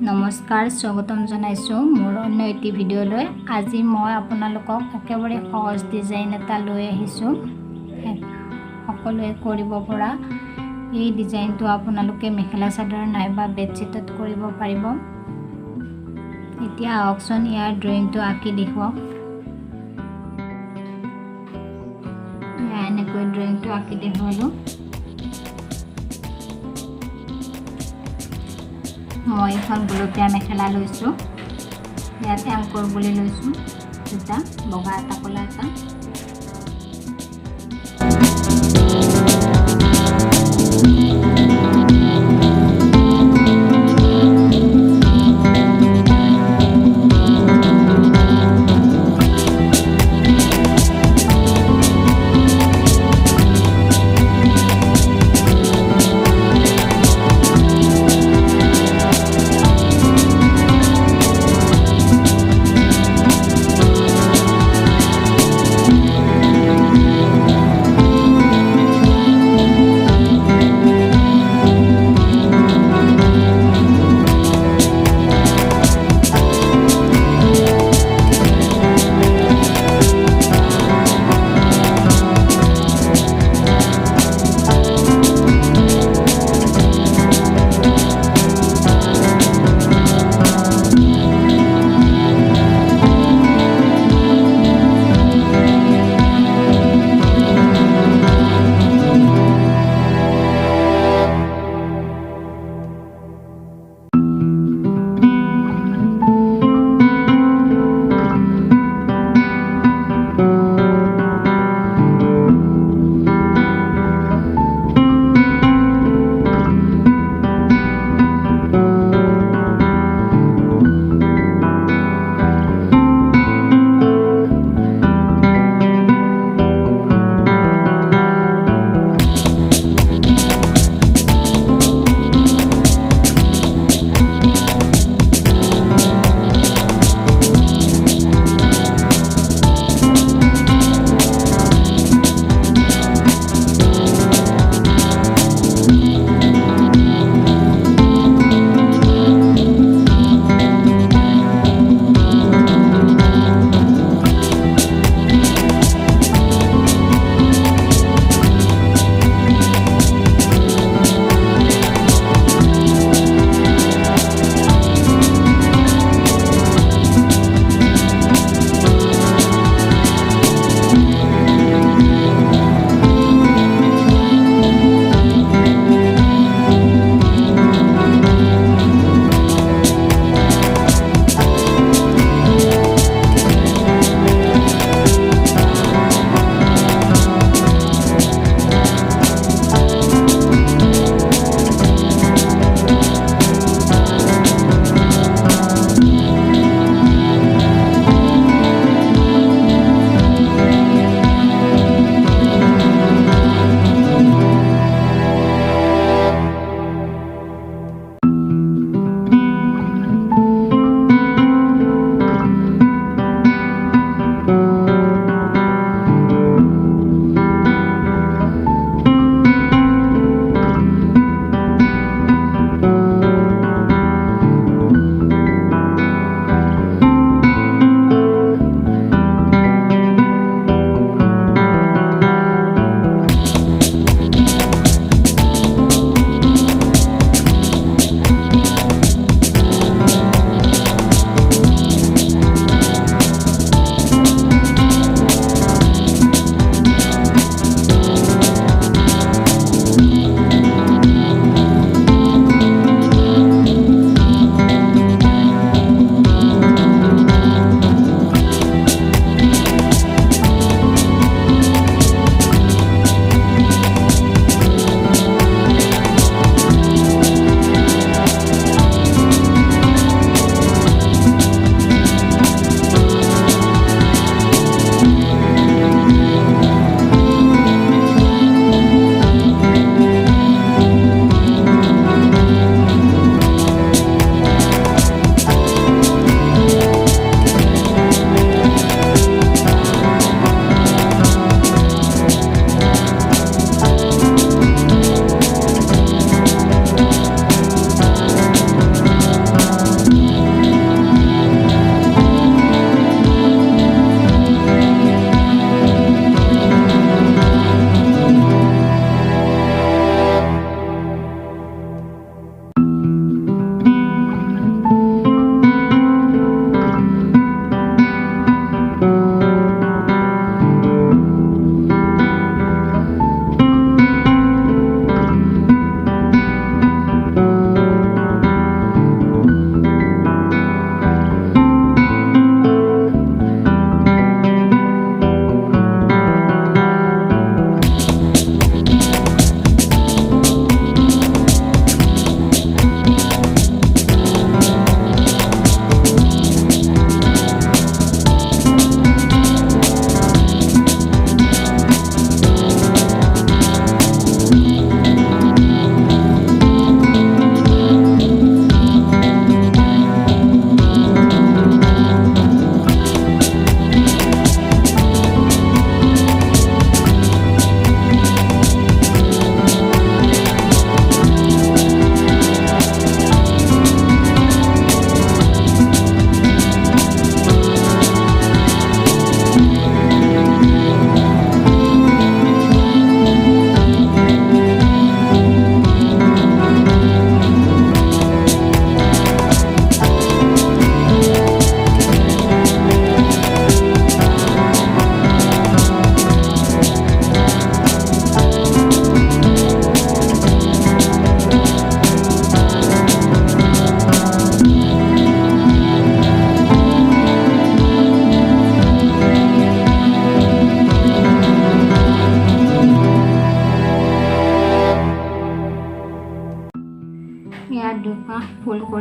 নমস্কাৰ স্বাগতম জনাইছো মোৰ অন্য এটি ভিডিঅ'লৈ। আজি মই আপোনালোকক একেবাৰে সহজ ডিজাইন এটা লৈ আহিছো। সকলোৱে কৰিব পৰা এই ডিজাইনটো আপোনালোকে মেখেলা চাদৰ নাইবা বেডশ্বীটত কৰিব পাৰিব। এতিয়া আহকচোন ইয়াৰ ড্ৰয়িংটো আঁকি দেখুৱাওক। এনেকৈ ড্ৰয়িংটো আঁকি দেখুৱালোঁ। মই এখন গুলপীয়া মেখেলা লৈছোঁ। ইয়াত এংকৰ বুলি লৈছোঁ দুটা, বগা এটা ক'লা এটা।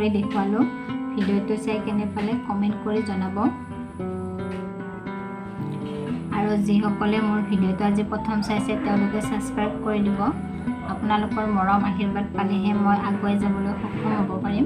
কৰি দেখুৱালো ভিডিঅ'টো চাই কেনে পালে কমেন্ট কৰি জনাব আৰু যিসকলে মোৰ ভিডিঅ'টো আজি প্ৰথম চাইছে তেওঁলোকে সাবস্ক্ৰাইব কৰি দিব আপোনালোকৰ মৰম আশীৰ্বাদ পালেহে মই আগুৱাই যাবলৈ সক্ষম হ'ব পাৰিম